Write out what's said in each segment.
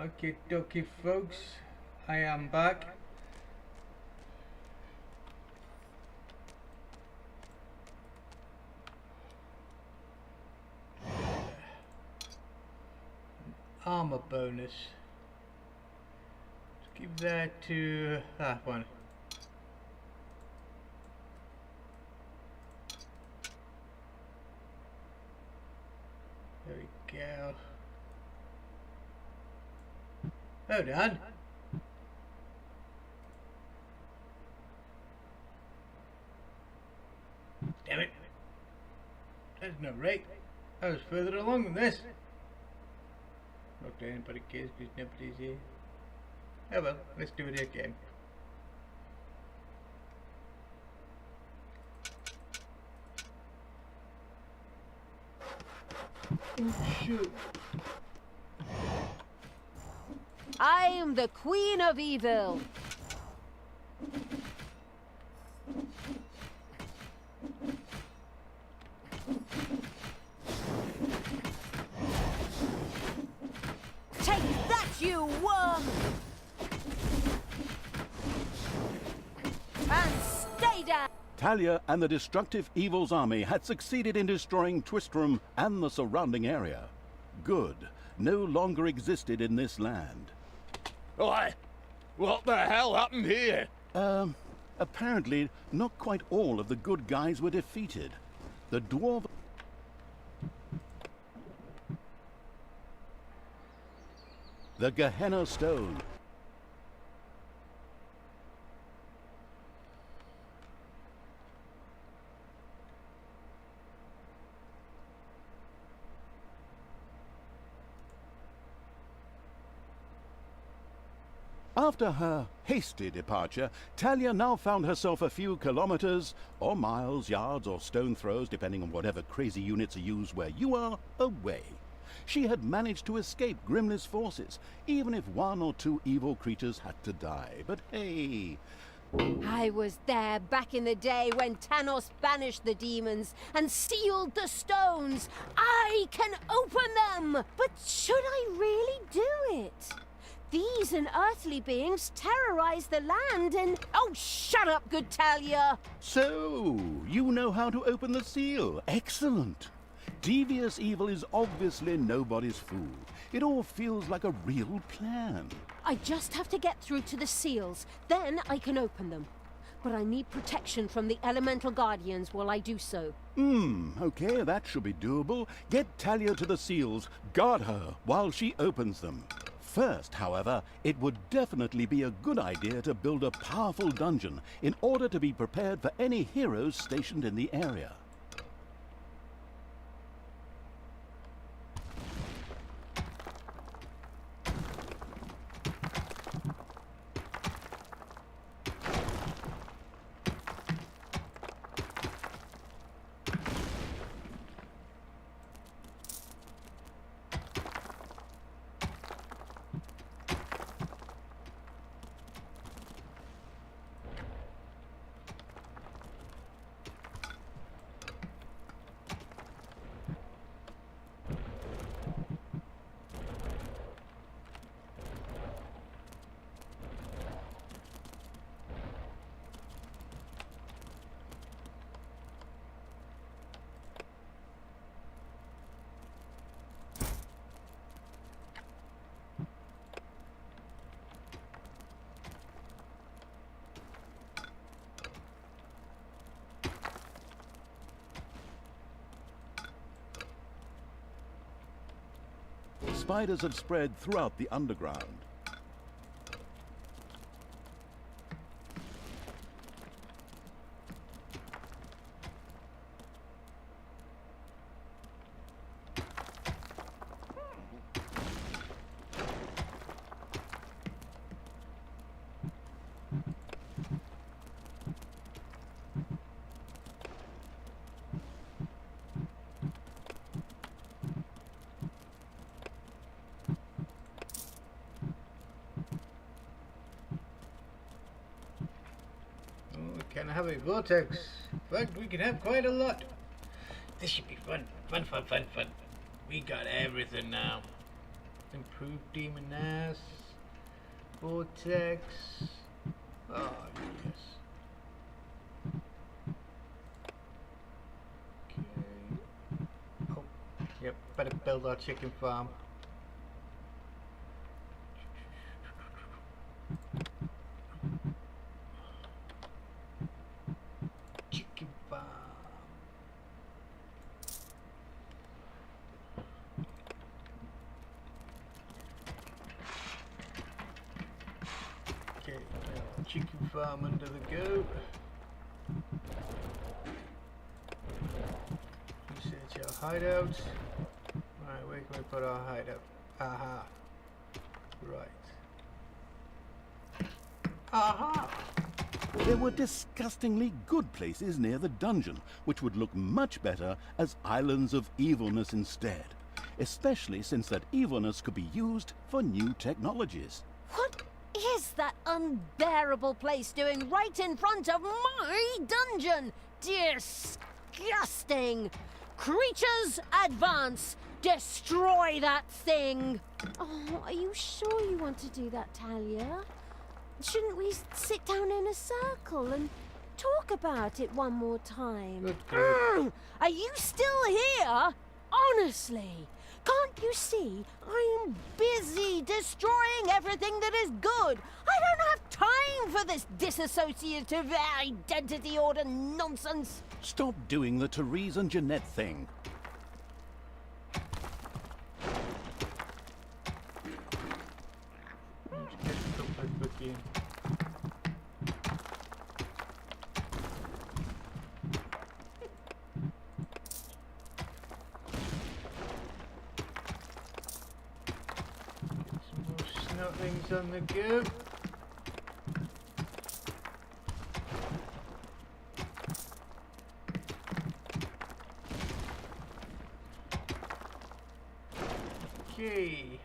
Okay, dokie, folks. I am back. Armor bonus. Let's give that to that one. There we go. Hold on. Damn it. That's not right. I was further along than this. Not to anybody cares because nobody's here. Oh well, let's do it again. Oh shoot. I am the Queen of Evil. Take that, you worm! And stay down! Talia and the destructive Evil's army had succeeded in destroying Twistram and the surrounding area. Good no longer existed in this land. Oi! What the hell happened here? Apparently, not quite all of the good guys were defeated. The dwarf... The Gehenna Stone. After her hasty departure, Talia now found herself a few kilometers, or miles, yards, or stone throws, depending on whatever crazy units are used where you are, away. She had managed to escape Grimly's forces, even if one or two evil creatures had to die. But hey... I was there back in the day when Tanos banished the demons and sealed the stones. I can open them! But should I really do it? These unearthly beings terrorize the land and... Oh, shut up, good Talia! So, you know how to open the seal. Excellent. Devious evil is obviously nobody's fool. It all feels like a real plan. I just have to get through to the seals. Then I can open them. But I need protection from the elemental guardians while I do so. Okay, that should be doable. Get Talia to the seals. Guard her while she opens them. First, however, it would definitely be a good idea to build a powerful dungeon in order to be prepared for any heroes stationed in the area. Spiders have spread throughout the underground. Can I have a vortex? In fact, we can have quite a lot. This should be fun. Fun. We got everything now. Improved demon ass. Vortex. Oh, yes. Okay. Oh, yep, better build our chicken farm. Chicken farm. Okay, chicken farm under the goat. Research our hideouts. Right, where can we put our hideout? Aha. Right. Aha! There were disgustingly good places near the dungeon, which would look much better as islands of evilness instead, especially since that evilness could be used for new technologies. What is that unbearable place doing right in front of my dungeon? Disgusting! Creatures, advance! Destroy that thing! Oh, are you sure you want to do that, Talia? Shouldn't we sit down in a circle and talk about it one more time? Good grief. Are you still here? Honestly, can't you see I am busy destroying everything that is good? I don't have time for this dissociative identity order nonsense. Stop doing the Therese and Jeanette thing. Let's get a couple of cooking. Get some more snotlings on the go. Okay.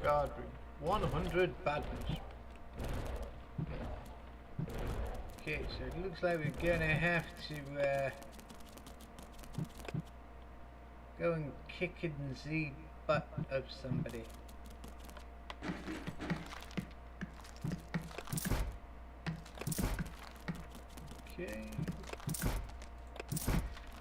Guard room. 100 badness. Okay, so it looks like we're gonna have to go and kick in the butt of somebody. Okay.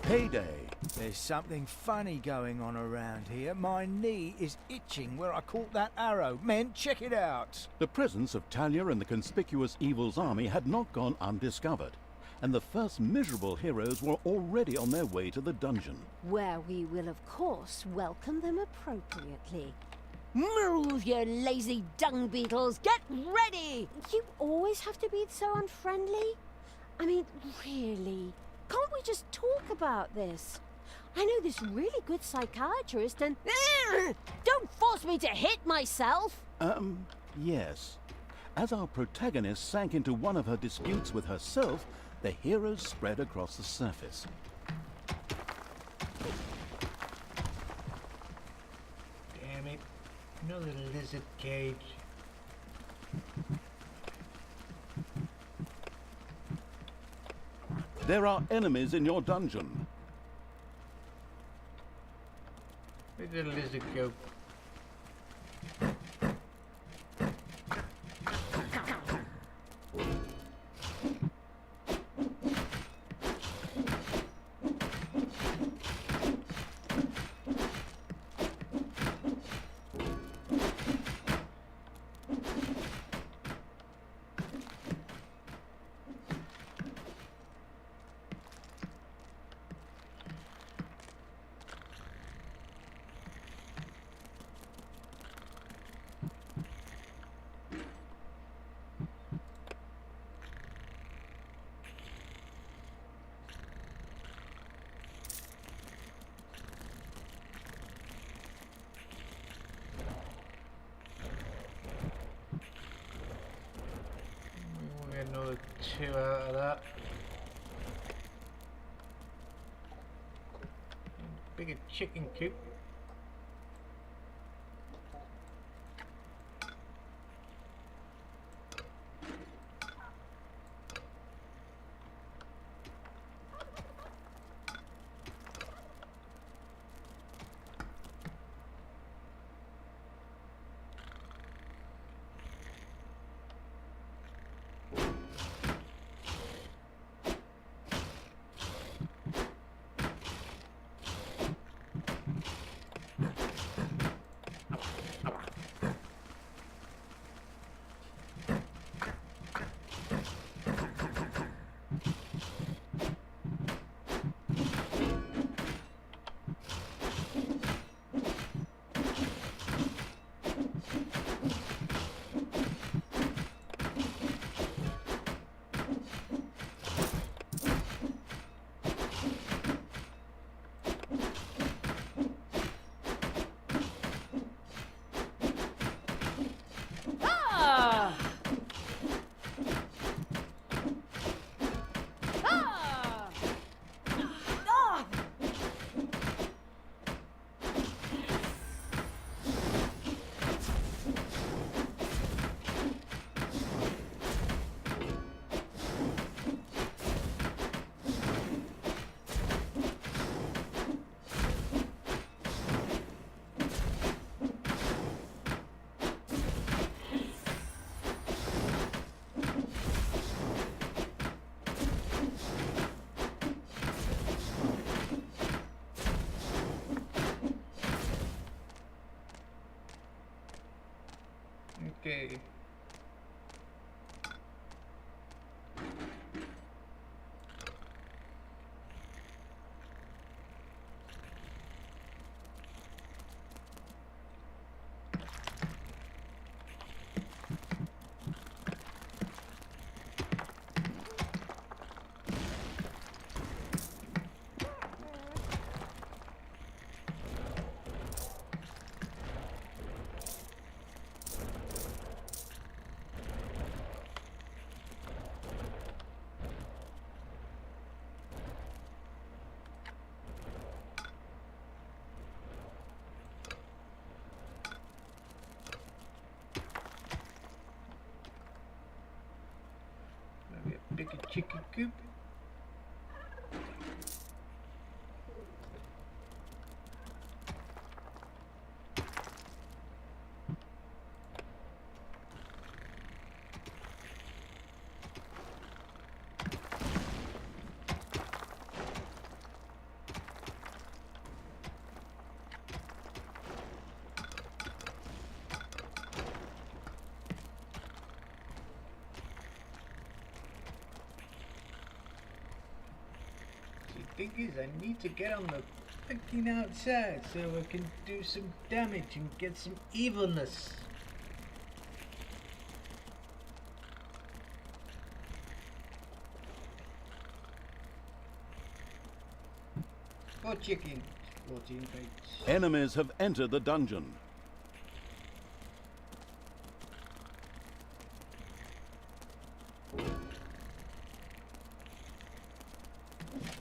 Payday. There's something funny going on around here. My knee is itching where I caught that arrow. Men, check it out. The presence of Talia and the conspicuous Evil's army had not gone undiscovered, and the first miserable heroes were already on their way to the dungeon. Where we will, of course, welcome them appropriately. Move, you lazy dung beetles! Get ready! You always have to be so unfriendly? I mean, really? Can't we just talk about this? I know this really good psychiatrist and... Don't force me to hit myself! Yes. As our protagonist sank into one of her disputes with herself, the heroes spread across the surface. Damn it. Another lizard cage. There are enemies in your dungeon. Where did the lizard go? another 2 out of that. Bigger chicken coop. Ah! Ah! Ah! Okay. Maybe a bigger chicken coop. The thing is, I need to get on the fucking outside so I can do some damage and get some evilness. Four chickens, 14 plates. Enemies have entered the dungeon.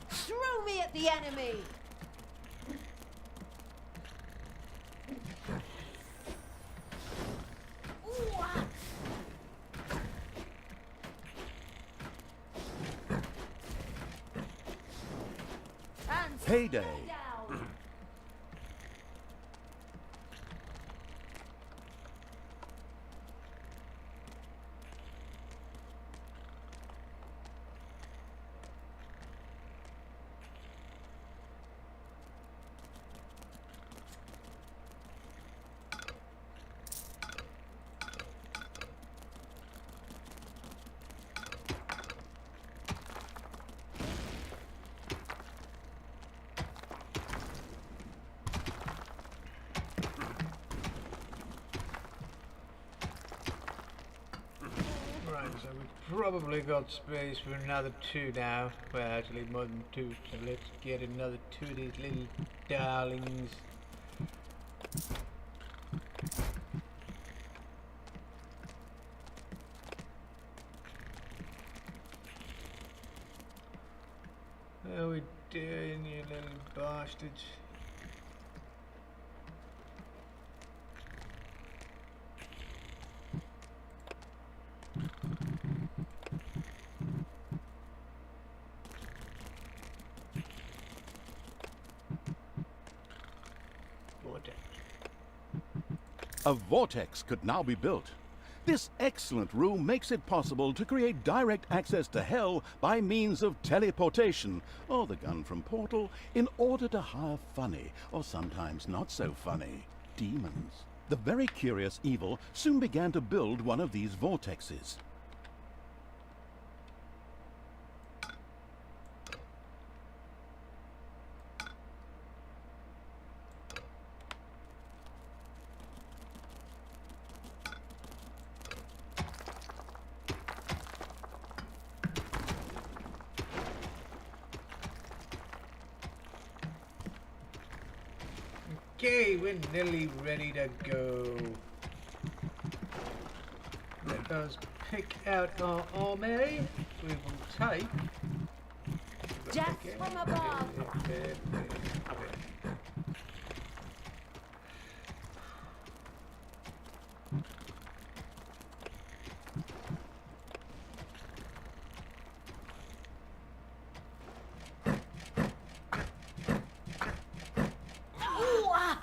Throw me at the enemy! Ooh, ah. And Payday. stay down. Right, so we've probably got space for another 2 now. Well, actually more than 2, so let's get another 2 of these little darlings. How we doing, you little bastards? Vortex. A vortex could now be built. This excellent room makes it possible to create direct access to Hell by means of teleportation, or the gun from Portal, in order to hire funny, or sometimes not so funny, demons. The very curious Evil soon began to build one of these vortexes. Okay, we're nearly ready to go. Let us pick out our army. We will take. Death from above. Ooh, ah.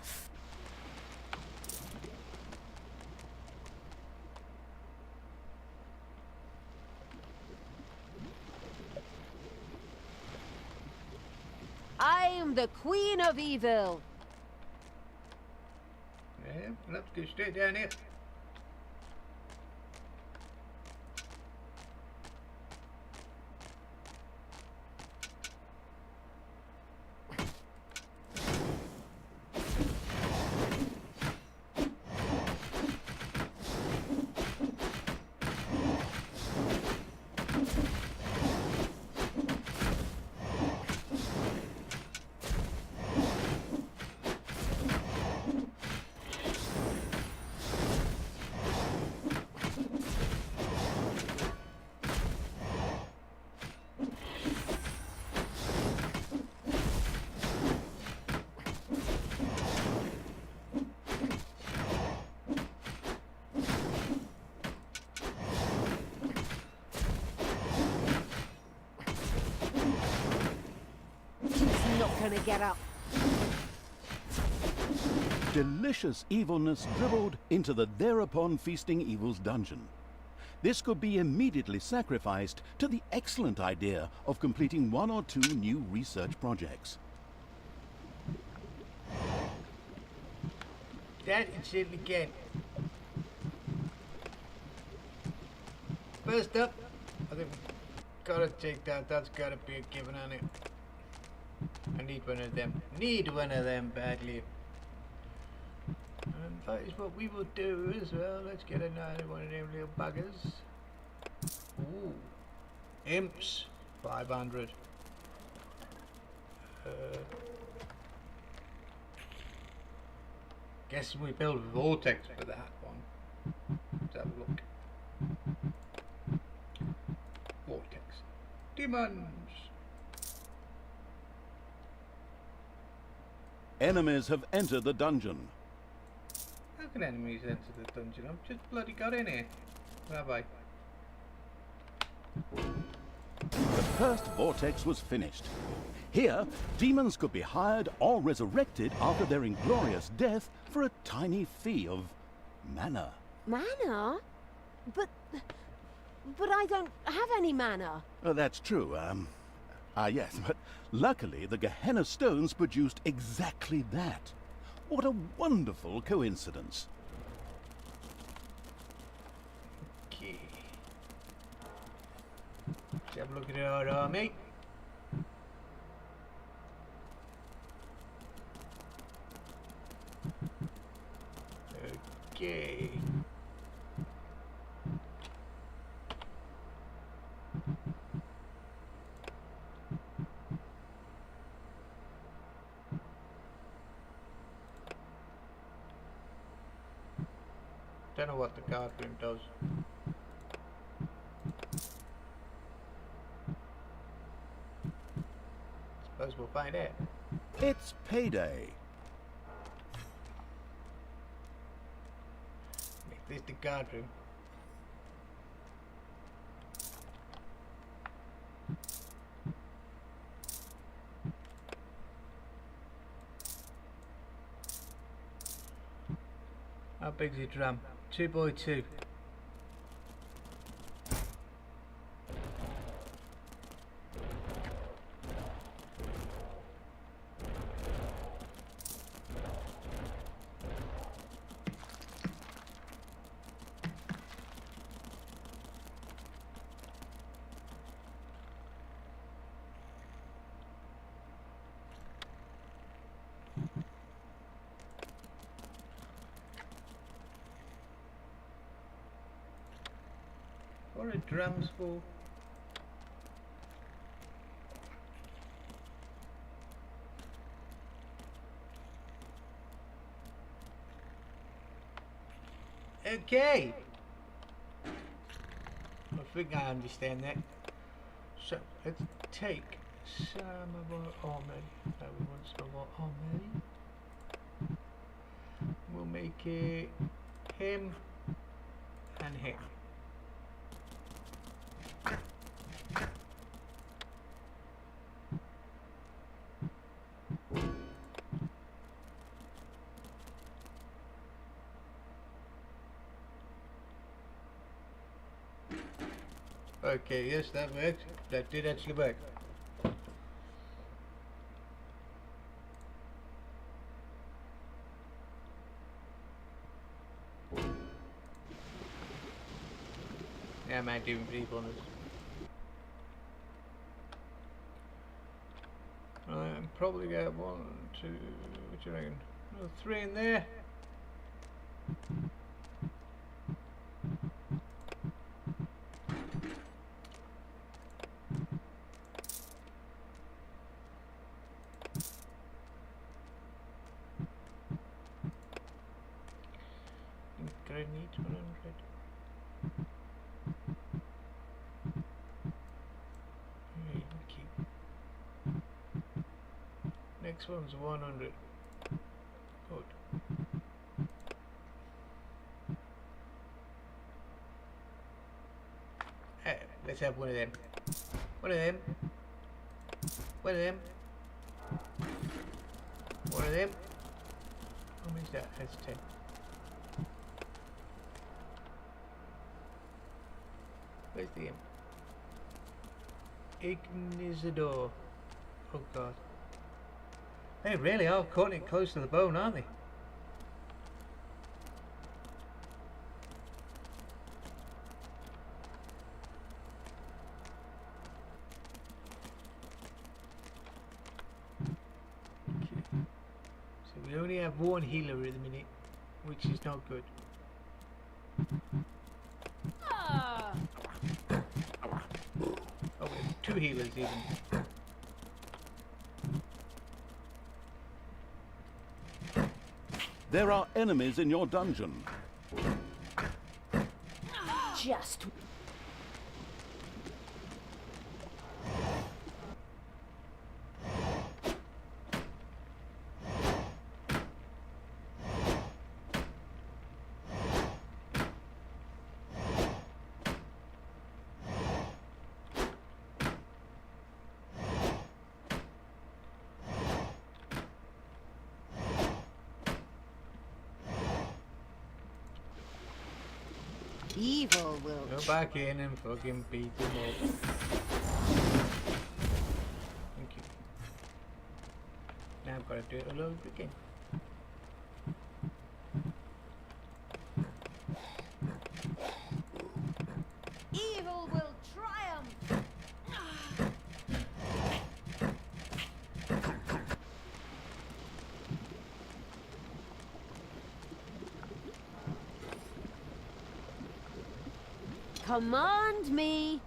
I am the Queen of Evil. Yeah, let's go straight down here. He's not gonna get up. Delicious evilness dribbled into the thereupon feasting Evil's dungeon. This could be immediately sacrificed to the excellent idea of completing one or two new research projects. That and shit again. First up, I think we've gotta take that. That's gotta be a given on it. I need one of them. Need one of them badly. And that is what we will do as well. Let's get another one of them little buggers. Ooh. Imps. 500. Guess we build a vortex for that one. Let's have a look. Vortex. Demons. Enemies have entered the dungeon. How can enemies enter the dungeon? I've just bloody got in here. Have I? The first vortex was finished. Here, demons could be hired or resurrected after their inglorious death for a tiny fee of mana. Mana? But I don't have any mana. That's true, yes, but luckily the Gehenna stones produced exactly that. What a wonderful coincidence. Okay. Let's have a look at our army. Okay. Don't know what the guard room does. suppose we'll find out. It's payday. Make this the guard room. How big's the drum? 2 by 2. What are drums for? Okay. I think I understand that. So let's take some of our armory. No, we want some of our armory. We'll make it him and him. Okay, yes, that worked. That did actually work. Yeah, man, doing people on this. Right, I'm probably got 1, 2, what do you reckon? Another 3 in there. Grenade 100. Keep. Next one's 100. Good. Let's have one of them. One of them. One of them. One of them. How many is that? That's 10. Where's the Ignizador? Oh god. They really are cutting it close to the bone, aren't they? Okay. So we only have 1 healer at the minute, which is not good. Oh, we have 2 healers even. There are enemies in your dungeon. Just evil will. Go back in and fucking beat them up. Thank you. Now I've got to do it all over again. Evil will triumph. Command me.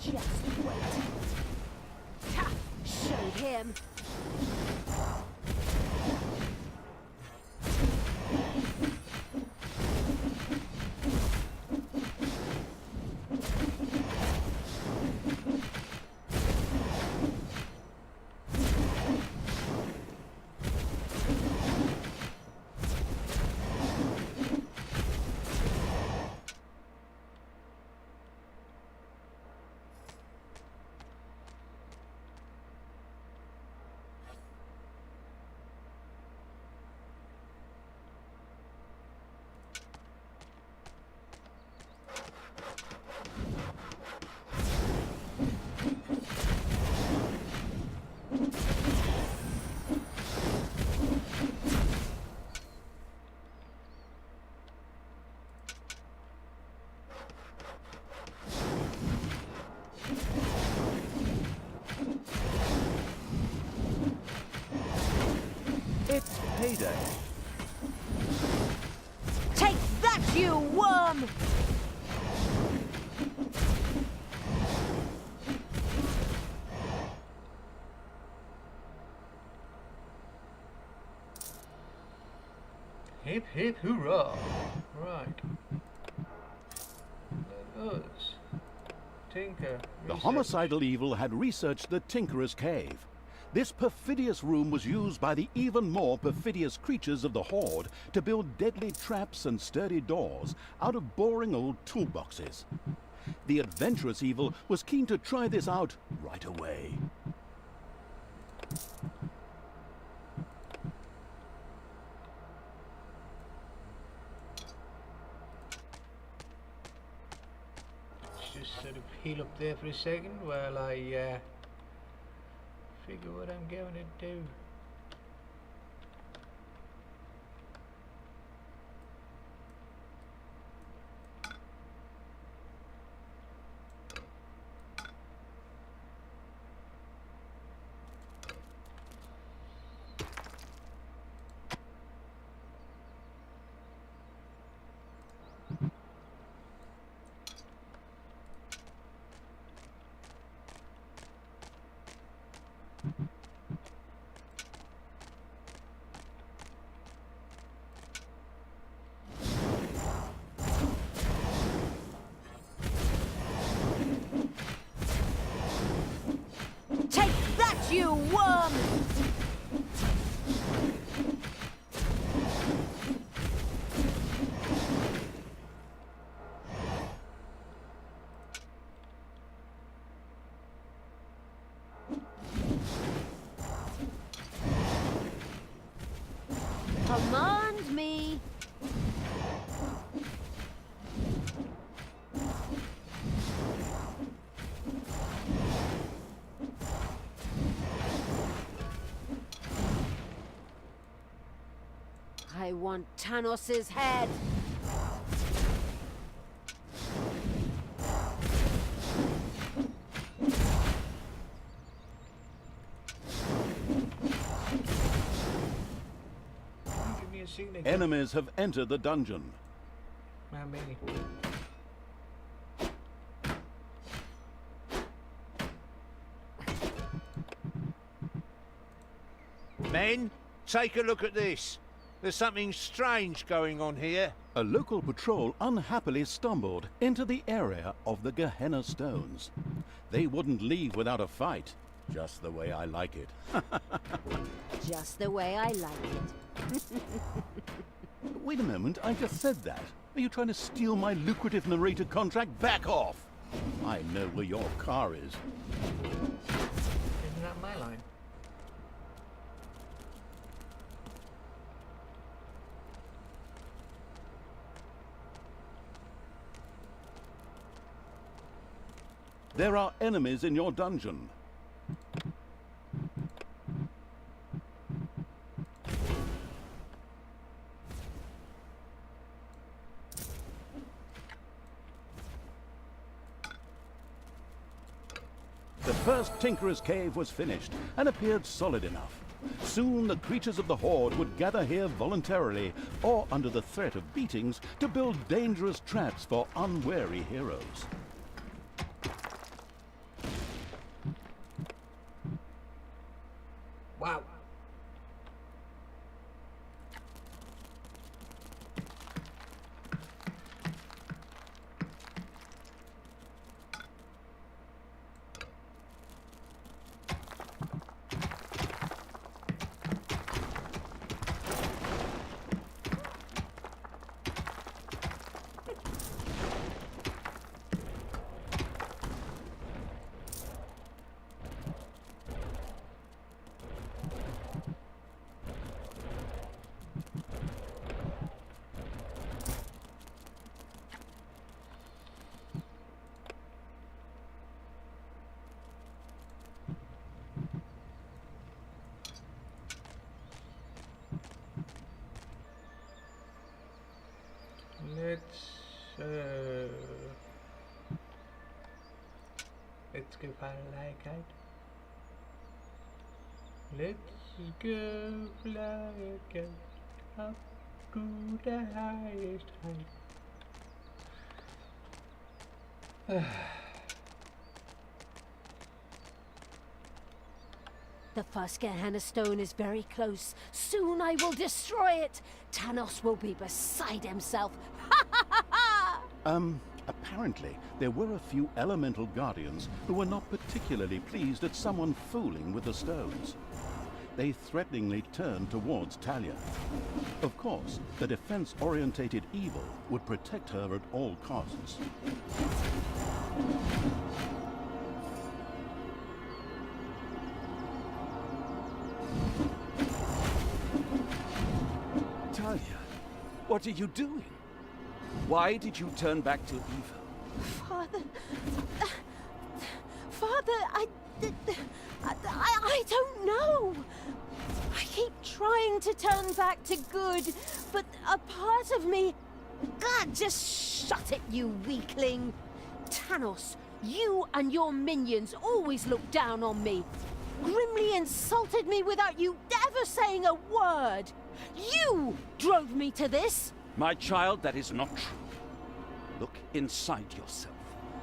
Just wait. Ha! Showed him. payday. Take that, you worm! Hip hip hurrah! Right. Then us. Tinker. The research. homicidal evil had researched the Tinkerer's Cave. This perfidious room was used by the even more perfidious creatures of the Horde to build deadly traps and sturdy doors out of boring old toolboxes. The adventurous evil was keen to try this out right away. Let's just sort of heal up there for a second while I figure what I'm going to do. Take that, you worm! Command me! I want Tanos's head! Give me a signature. Enemies have entered the dungeon. How many? Men, take a look at this. There's something strange going on here. A local patrol unhappily stumbled into the area of the Gehenna Stones. They wouldn't leave without a fight, just the way I like it. Just the way I like it. Wait a moment, I just said that. Are you trying to steal my lucrative narrator contract? Back off! I know where your car is. Isn't that my line? There are enemies in your dungeon. The first Tinkerer's Cave was finished and appeared solid enough. Soon the creatures of the Horde would gather here voluntarily or under the threat of beatings to build dangerous traps for unwary heroes. Wow. Let's go find a like out. Let's go fly a kite up to the highest height. The first Gehenna stone is very close. Soon I will destroy it. Tanos will be beside himself. Ha ha ha ha! Apparently, there were a few elemental guardians who were not particularly pleased at someone fooling with the stones. They threateningly turned towards Talia. Of course, the defense-orientated evil would protect her at all costs. Talia, what are you doing? Why did you turn back to evil? Father... Father, I don't know. I keep trying to turn back to good, but a part of me... God, just shut it, you weakling. Tanos, you and your minions always look down on me. Grimly insulted me without you ever saying a word. You drove me to this. My child, that is not true. Look inside yourself.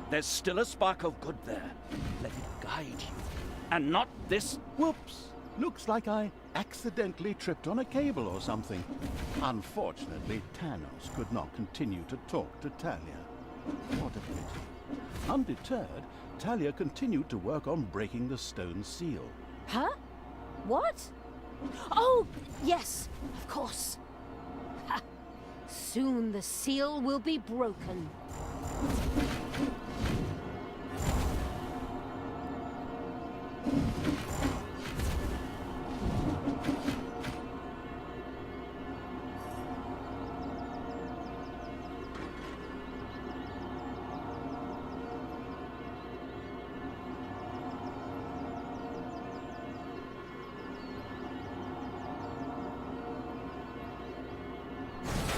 There's still a spark of good there. Let it guide you. And not this... Whoops! Looks like I accidentally tripped on a cable or something. Unfortunately, Tanos could not continue to talk to Talia. What a pity. Undeterred, Talia continued to work on breaking the stone seal. Huh? What? Oh, yes, of course. Ha. Soon the seal will be broken.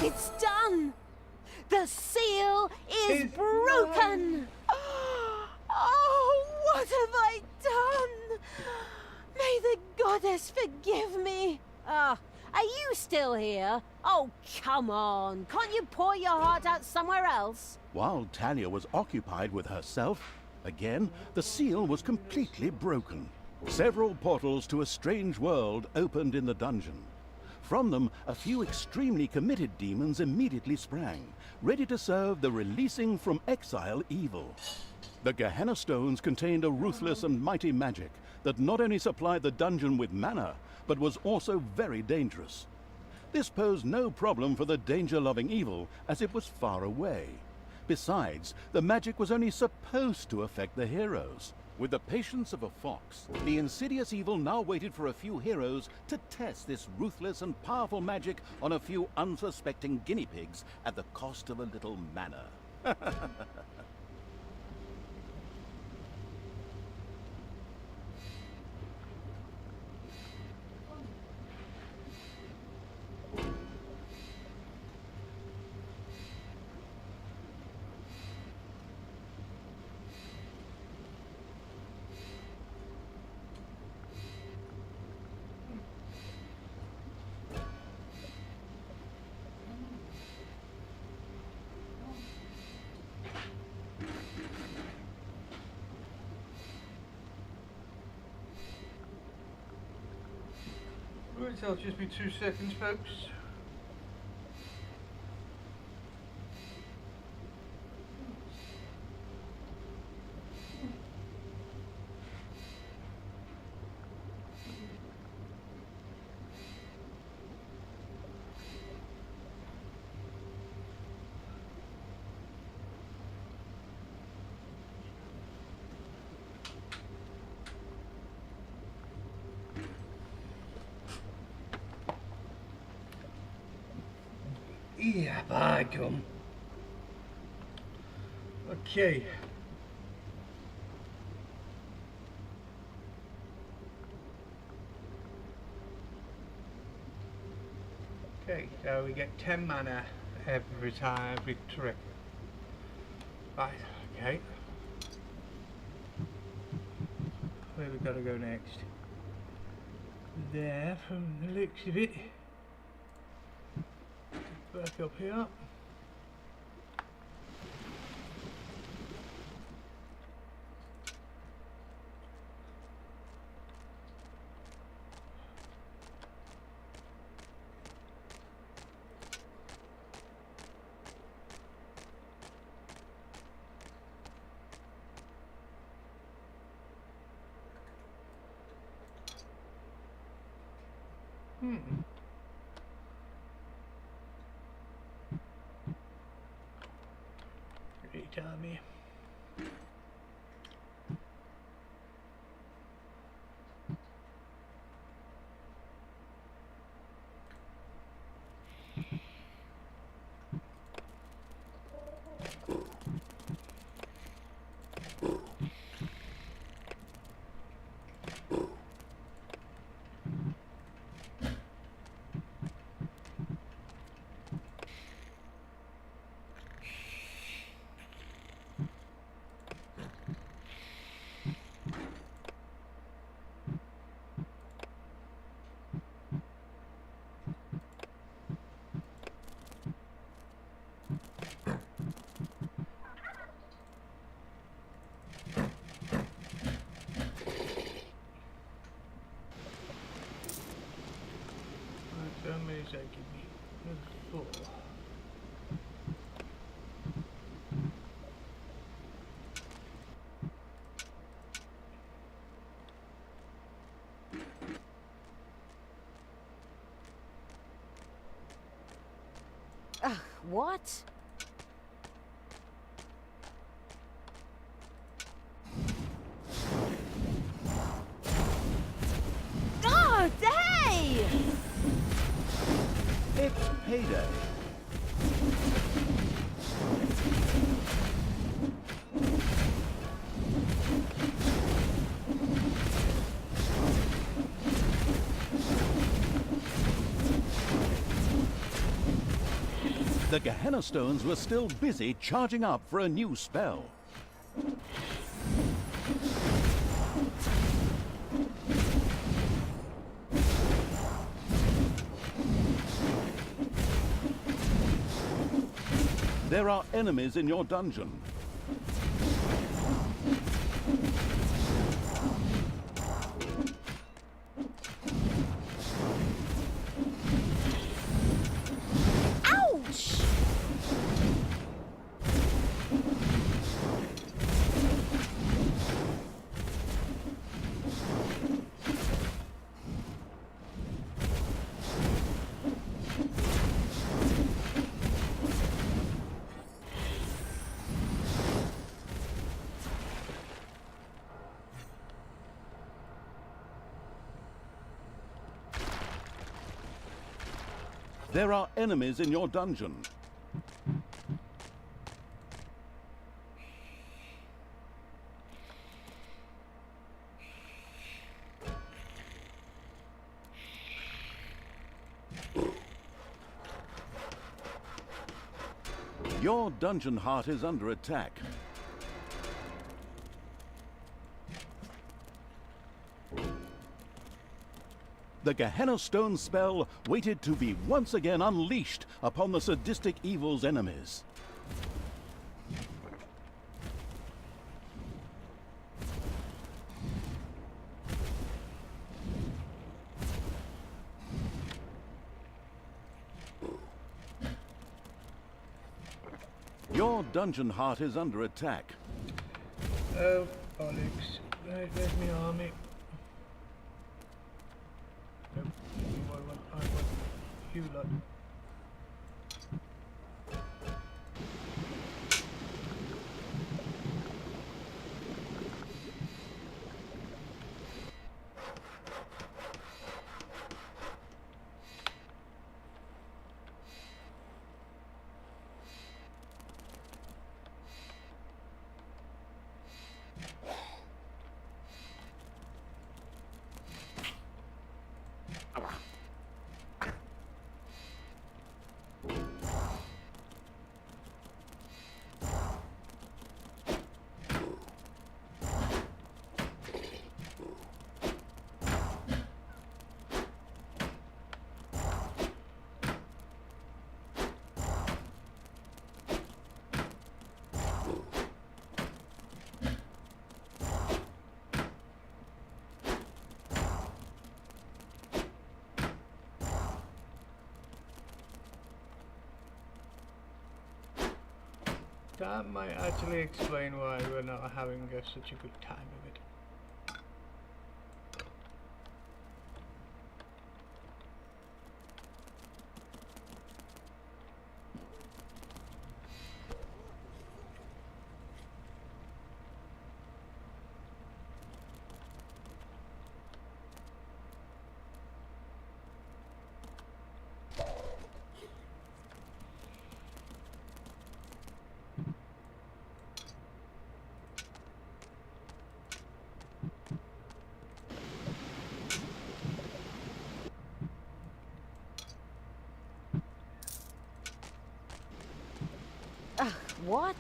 It's done! The seal is It's broken! Oh, what have I done? May the goddess forgive me. Are you still here? Oh, come on. Can't you pour your heart out somewhere else? While Talia was occupied with herself, again, the seal was completely broken. Several portals to a strange world opened in the dungeon. From them, a few extremely committed demons immediately sprang, ready to serve the releasing from exile evil. The Gehenna stones contained a ruthless and mighty magic that not only supplied the dungeon with mana, but was also very dangerous. This posed no problem for the danger-loving evil, as it was far away. Besides, the magic was only supposed to affect the heroes. With the patience of a fox, the insidious evil now waited for a few heroes to test this ruthless and powerful magic on a few unsuspecting guinea pigs at the cost of a little mana. Right, that'll just be 2 seconds, folks. Yeah, by gum. Okay. Okay, so we get 10 mana every time we trip. Right, okay. Where we gotta go next? there from the looks of it. Back up here. Great army. How many does that give me? 4. What? Oh, hey! It's payday. The Gehenna Stones were still busy charging up for a new spell. There are enemies in your dungeon. Ouch! There are enemies in your dungeon. Your dungeon heart is under attack. The Gehenna Stone spell waited to be once again unleashed upon the sadistic evil's enemies. Your dungeon heart is under attack. Oh, bollocks. Where's my army? Nope. I want you lot. That might actually explain why we're not having such a good time of it. What?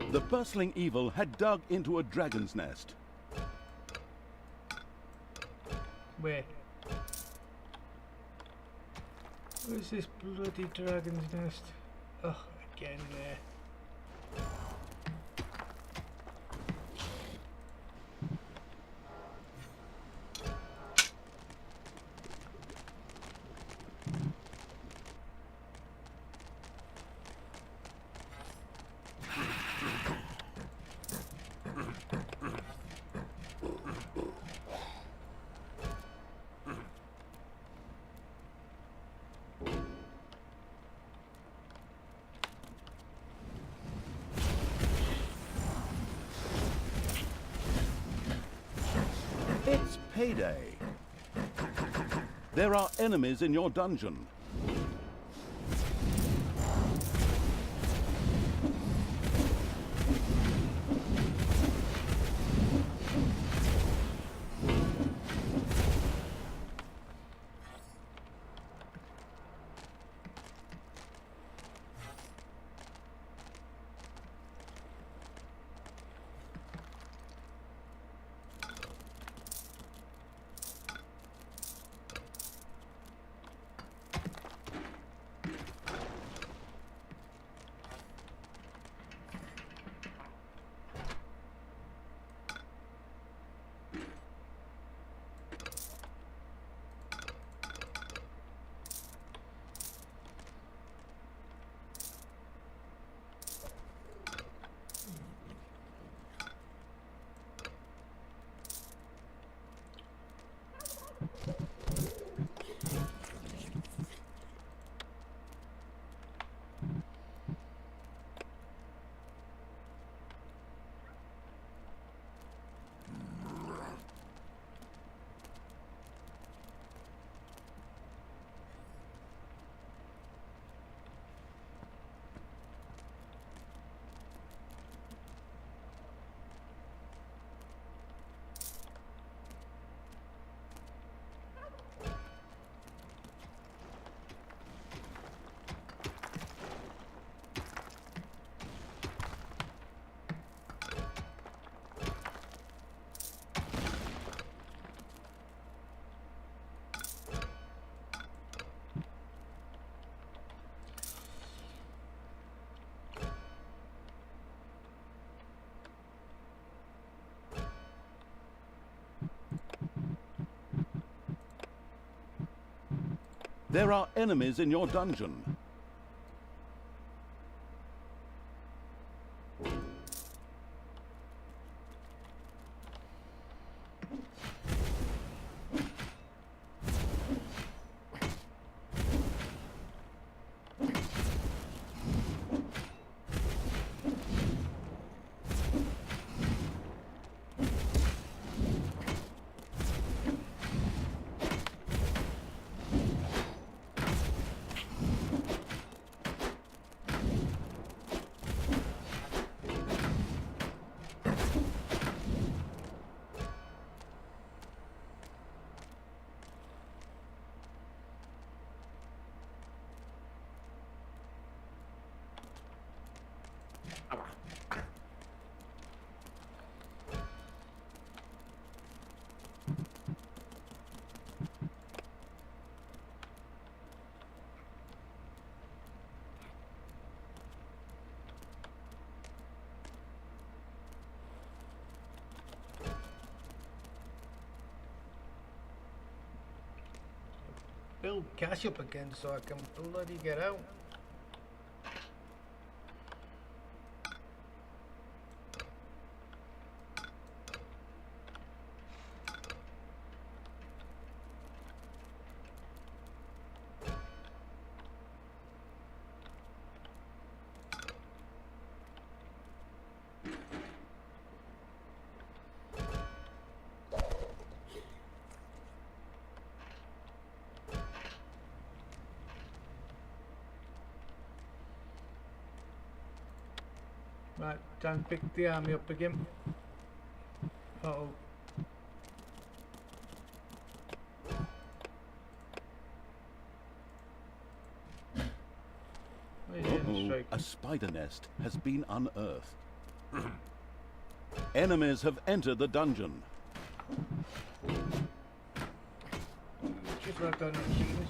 The bustling evil had dug into a dragon's nest. Where? Where's this bloody dragon's nest? Oh, again there. It's payday. There are enemies in your dungeon. There are enemies in your dungeon. Build cash up again so I can bloody get out. Right, time to pick the army up again. Uh-oh. Where's the Uh-oh, strike? a spider nest has been unearthed. Enemies have entered the dungeon. Just like I know chickens.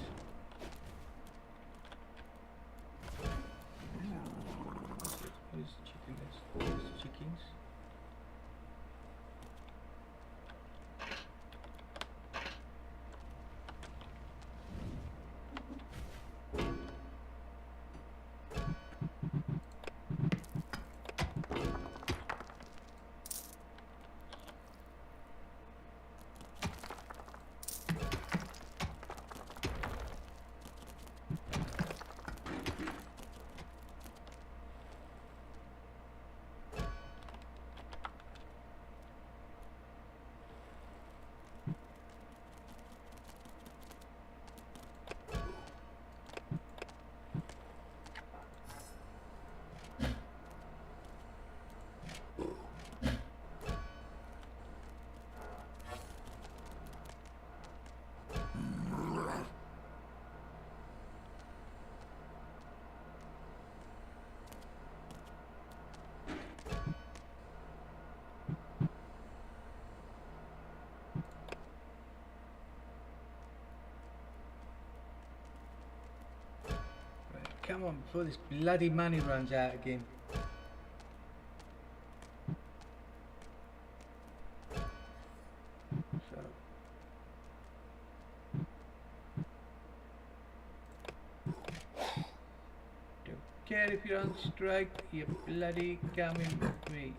Where's the chicken nest? Where's the chickens? Come on, before this bloody money runs out again. So. Don't care if you're on strike, you're bloody coming with me.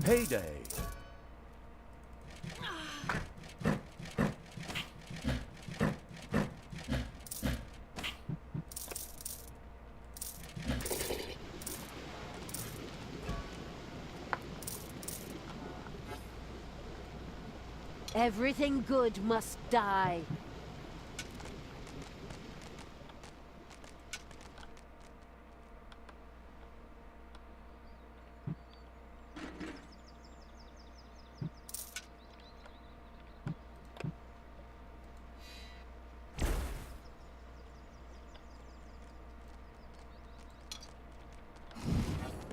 Payday. Everything good must die.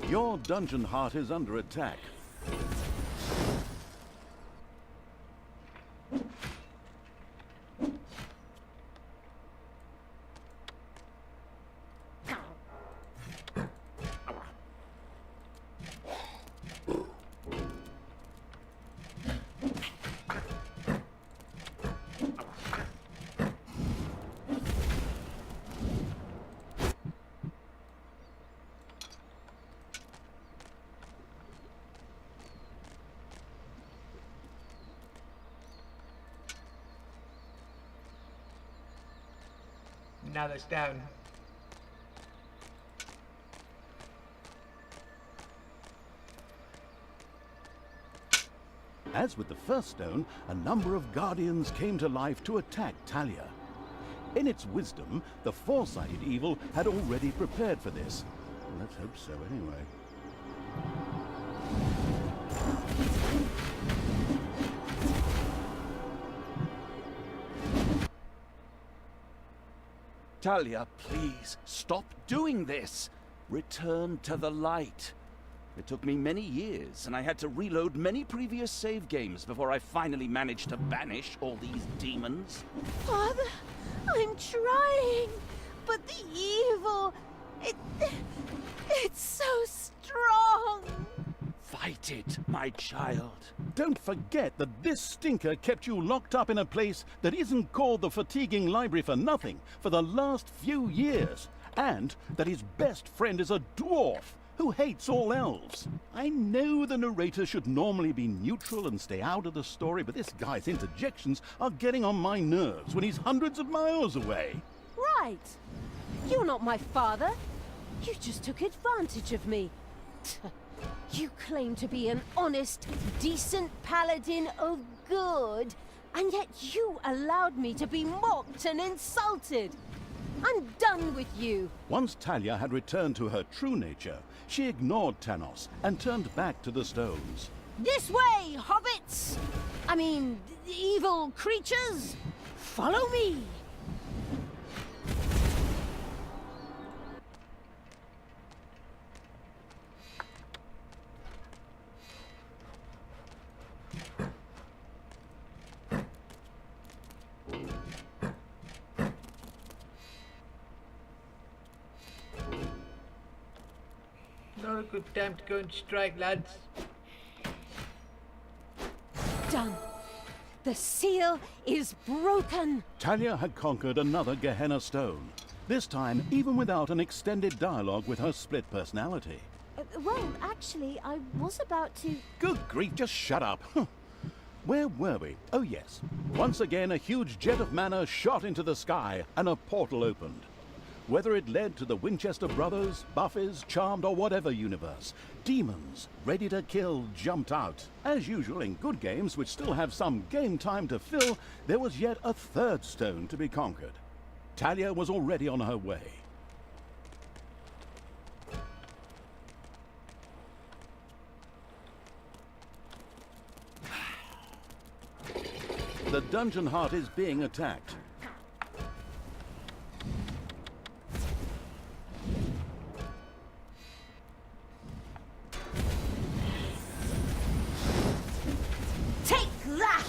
Your dungeon heart is under attack. Now that's down. As with the first stone, a number of guardians came to life to attack Talia. In its wisdom, the four-sided evil had already prepared for this. Let's hope so, anyway. Talia, please, stop doing this. Return to the light. It took me many years, and I had to reload many previous save games before I finally managed to banish all these demons. Father, I'm trying, but the evil, it's so strong. Fight it, my child. Don't forget that this stinker kept you locked up in a place that isn't called the fatiguing library for nothing for the last few years, and that his best friend is a dwarf who hates all elves. I know the narrator should normally be neutral and stay out of the story, but this guy's interjections are getting on my nerves when he's hundreds of miles away. Right. You're not my father. You just took advantage of me. You claim to be an honest, decent paladin of good, and yet you allowed me to be mocked and insulted. I'm done with you. Once Talia had returned to her true nature, she ignored Tanos and turned back to the stones. This way, hobbits! I mean, evil creatures! Follow me! Not a good time to go and strike, lads. Done. The seal is broken. Talia had conquered another Gehenna stone, this time even without an extended dialogue with her split personality. Well, actually, I was about to... Good grief, just shut up. Where were we? Oh yes. Once again, a huge jet of mana shot into the sky and a portal opened. Whether it led to the Winchester brothers, Buffies, Charmed, or whatever universe, demons ready to kill jumped out. As usual in good games which still have some game time to fill, there was yet a third stone to be conquered. Talia was already on her way. The dungeon heart is being attacked. Take that!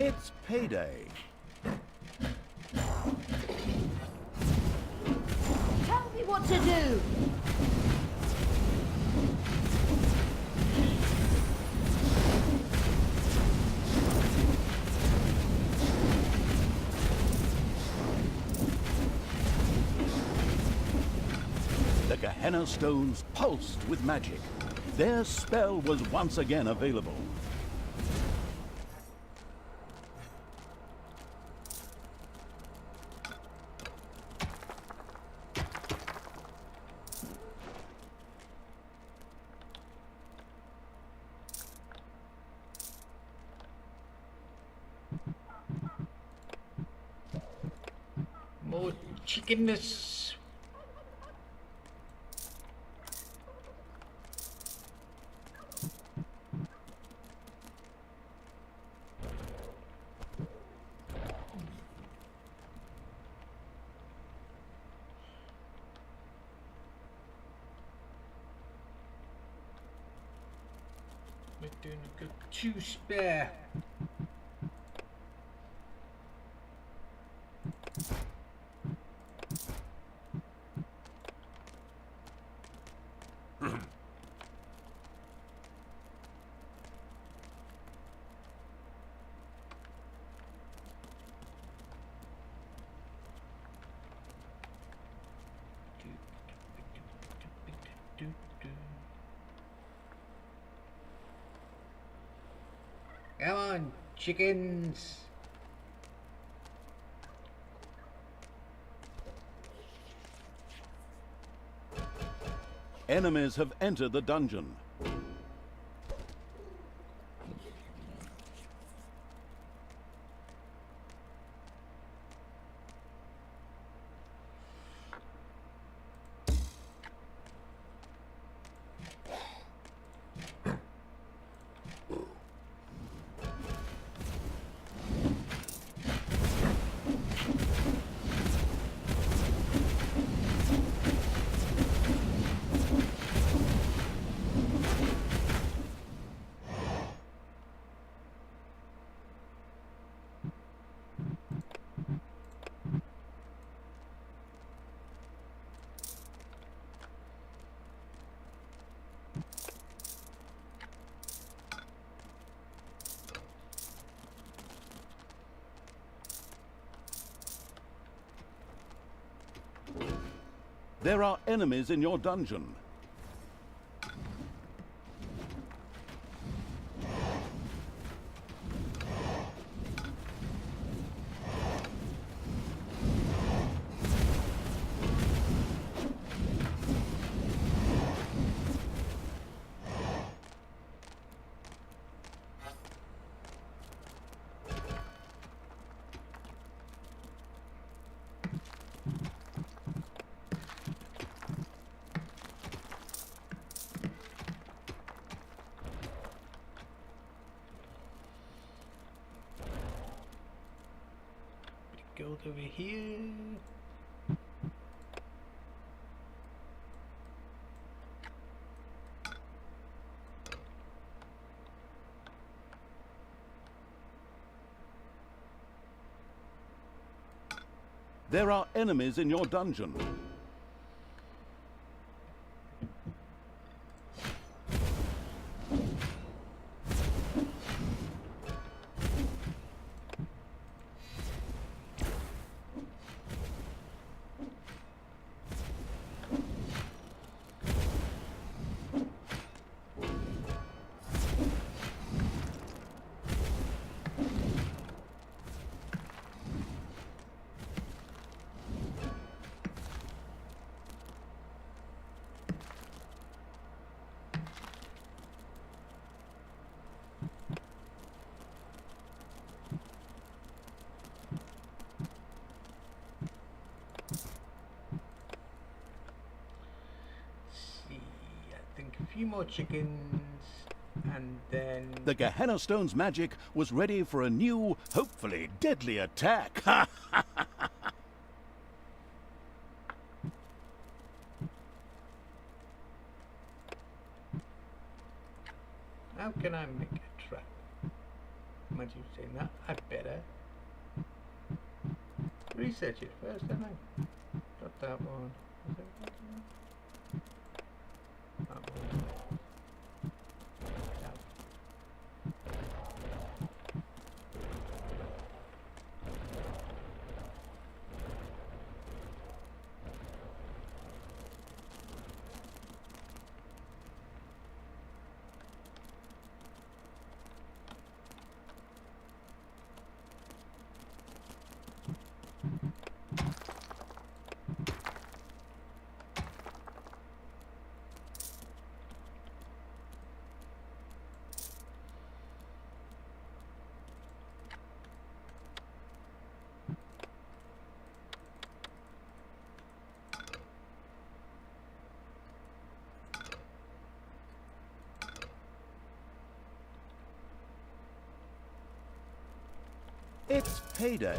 It's payday. Tell me what to do! The Gehenna stones pulsed with magic. Their spell was once again available. More chickenness. We're doing a good 2 spare. Come on, chickens. Enemies have entered the dungeon. There are enemies in your dungeon. Gold over here. There are enemies in your dungeon. A few more chickens, and then The Gehenna Stone's magic was ready for a new, hopefully deadly attack. how can I make a trap? Imagine you saying that. I better research it first, don't I? Not that one. Is it that one? That one. No. It's payday.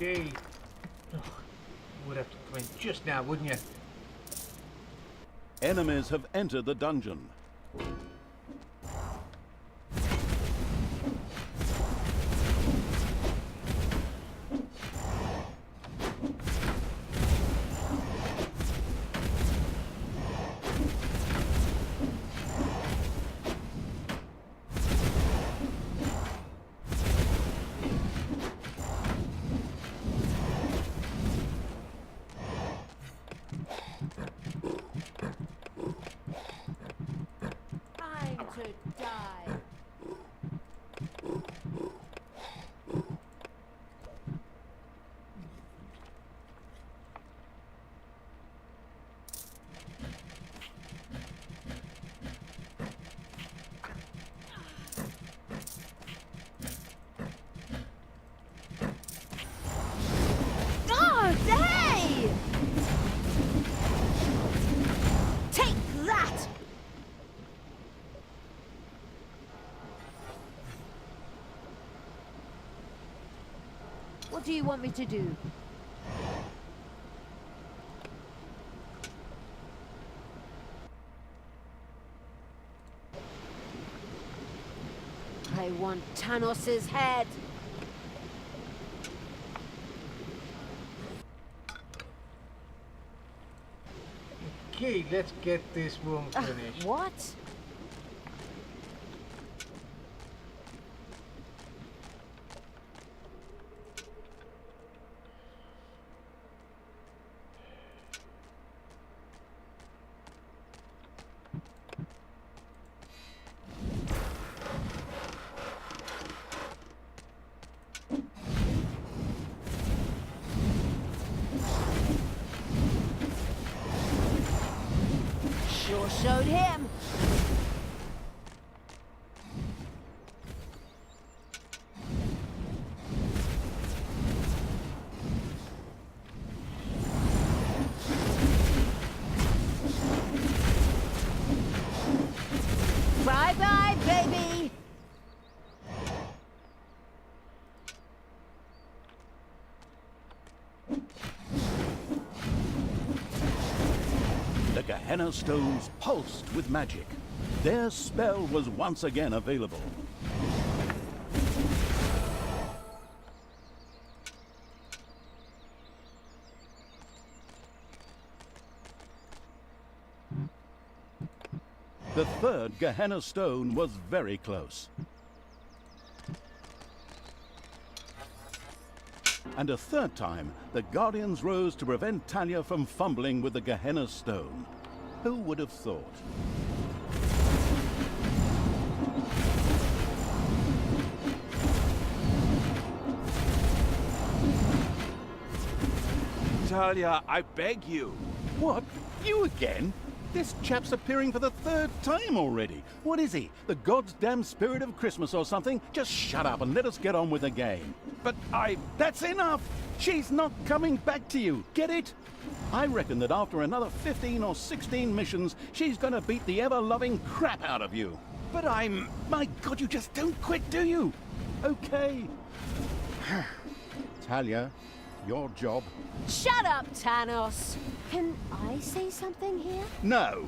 Okay. Oh, would have to come in just now, wouldn't you? Enemies have entered the dungeon. Time to die. Oh, hey! Take that! What do you want me to do? I want Tanos's head. Okay, let's get this one finished. What? Sure showed him. Bye-bye, baby. The Gehenna stones pulsed with magic. Their spell was once again available. The third Gehenna stone was very close. And a third time, the Guardians rose to prevent Talia from fumbling with the Gehenna stone. Who would have thought? Talia, I beg you. What? You again? This chap's appearing for the third time already. What is he? The God's damn spirit of Christmas or something? Just shut up and let us get on with the game. But That's enough! She's not coming back to you. Get it? I reckon that after another 15 or 16 missions, she's gonna beat the ever-loving crap out of you. But I'm... My God, you just don't quit, do you? Okay. Talia, your job. Shut up, Tanos. Can I say something here? No.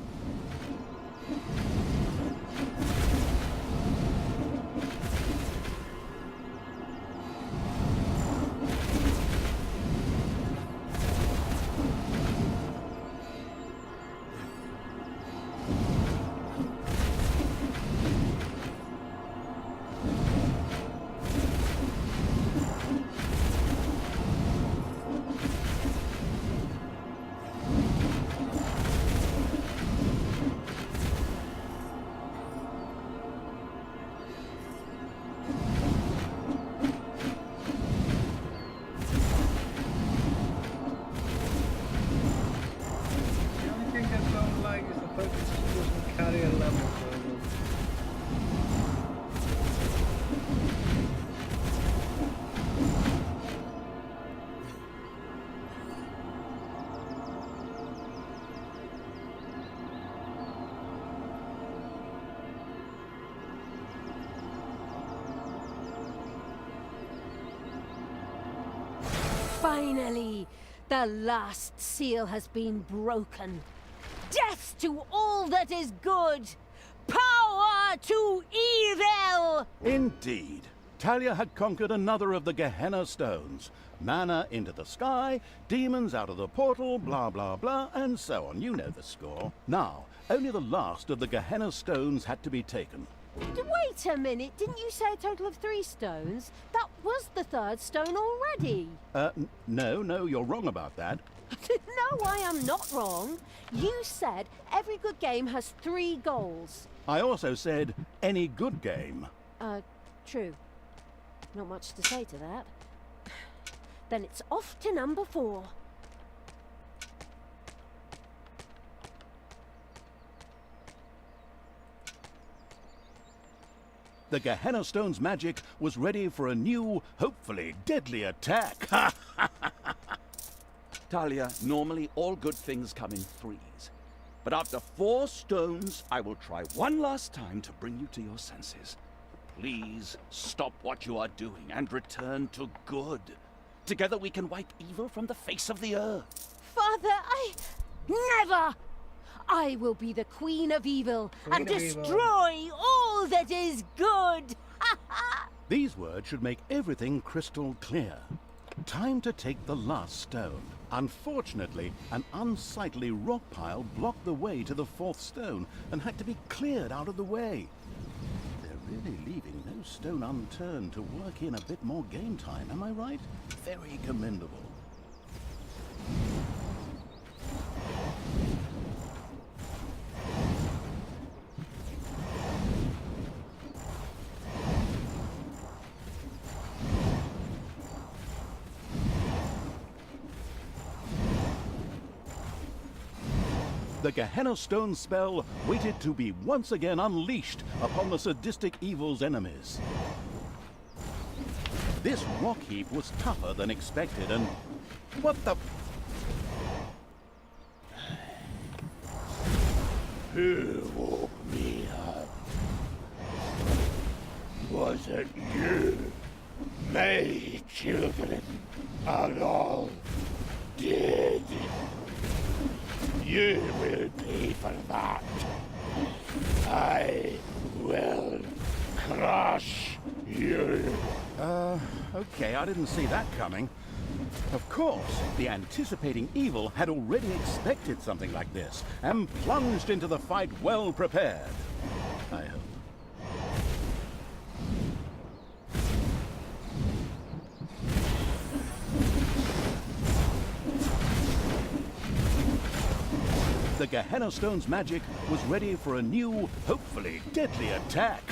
Finally, the last seal has been broken. Death to all that is good! Power to evil! Indeed. Talia had conquered another of the Gehenna stones. Mana into the sky, demons out of the portal, blah blah blah, and so on. You know the score. Now, only the last of the Gehenna stones had to be taken. Wait a minute, didn't you say a total of 3 stones? That was the 3rd stone already. No, you're wrong about that. No, I am not wrong. You said every good game has 3 goals. I also said any good game. True. Not much to say to that. Then it's off to number 4. The Gehenna Stone's magic was ready for a new, hopefully deadly attack. Talia, normally all good things come in 3s. But after 4 stones, I will try one last time to bring you to your senses. Please stop what you are doing and return to good. Together we can wipe evil from the face of the earth. Father, never! I will be the Queen of Evil and destroy all that is good! These words should make everything crystal clear. Time to take the last stone. Unfortunately, an unsightly rock pile blocked the way to the 4th stone and had to be cleared out of the way. They're really leaving no stone unturned to work in a bit more game time, am I right? Very commendable. The Gehenna Stone spell waited to be once again unleashed upon the sadistic evil's enemies. This rock heap was tougher than expected, and... what the... Who woke me up? Was it you? My children are all dead. You will pay for that. I will crush you. Okay, I didn't see that coming. Of course, the anticipating evil had already expected something like this, and plunged into the fight well prepared. I hope. The Gehenna Stone's magic was ready for a new, hopefully deadly attack.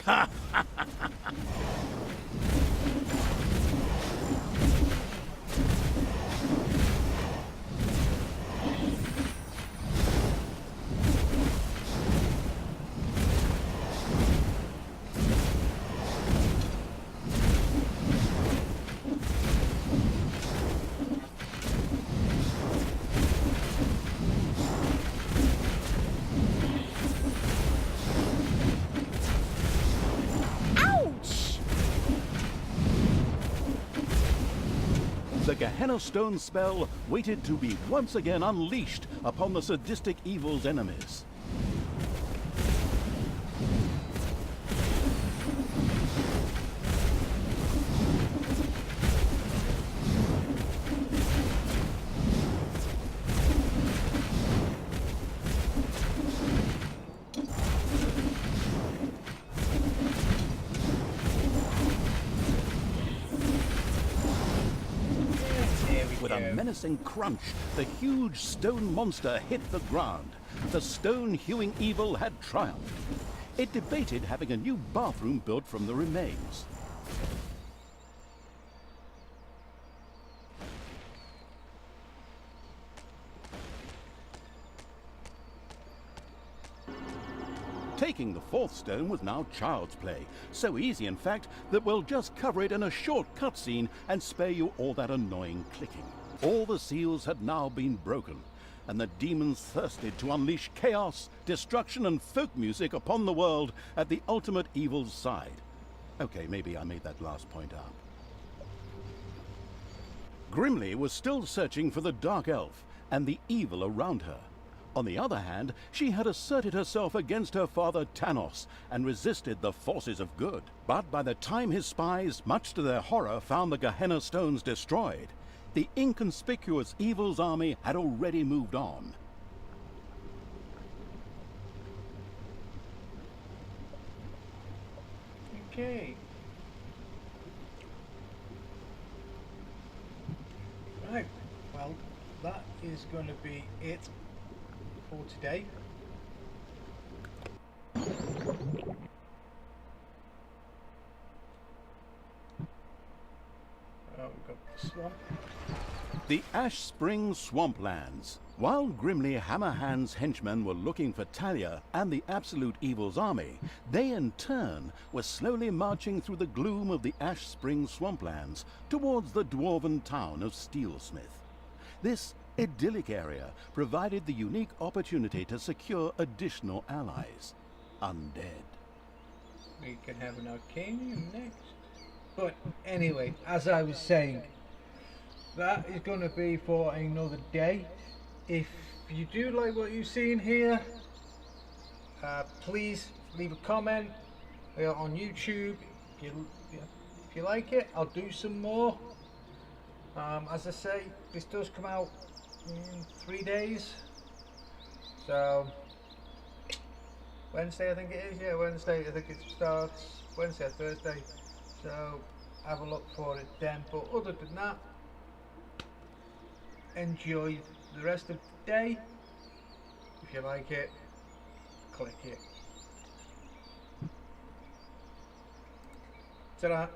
The Gehenna Stone spell waited to be once again unleashed upon the sadistic evil's enemies. With a menacing crunch, the huge stone monster hit the ground. The stone-hewing evil had triumphed. It debated having a new bathroom built from the remains. Taking the 4th stone was now child's play. So easy, in fact, that we'll just cover it in a short cutscene and spare you all that annoying clicking. All the seals had now been broken, and the demons thirsted to unleash chaos, destruction, and folk music upon the world at the ultimate evil's side. Okay, maybe I made that last point up. Grimly was still searching for the Dark Elf and the evil around her. On the other hand, she had asserted herself against her father Tanos and resisted the forces of good. But by the time his spies, much to their horror, found the Gehenna stones destroyed, the inconspicuous evil's army had already moved on. Okay. Right, well, that is going to be it for today. We've got the swamp. The Ash Spring Swamplands. While Grimly Hammerhand's henchmen were looking for Talia and the Absolute Evil's army, they in turn were slowly marching through the gloom of the Ash Spring Swamplands towards the dwarven town of Steelsmith. This idyllic area provided the unique opportunity to secure additional allies. Undead. We can have an Arcanium next. But anyway, as I was saying, that is going to be for another day. If you do like what you've seen here, please leave a comment on YouTube. If you like it, I'll do some more. As I say, this does come out in 3 days. So Wednesday, I think it is. Yeah, Wednesday. I think it starts Wednesday or Thursday. So have a look for it then. But other than that, enjoy the rest of the day. If you like it, click it. Ta-da!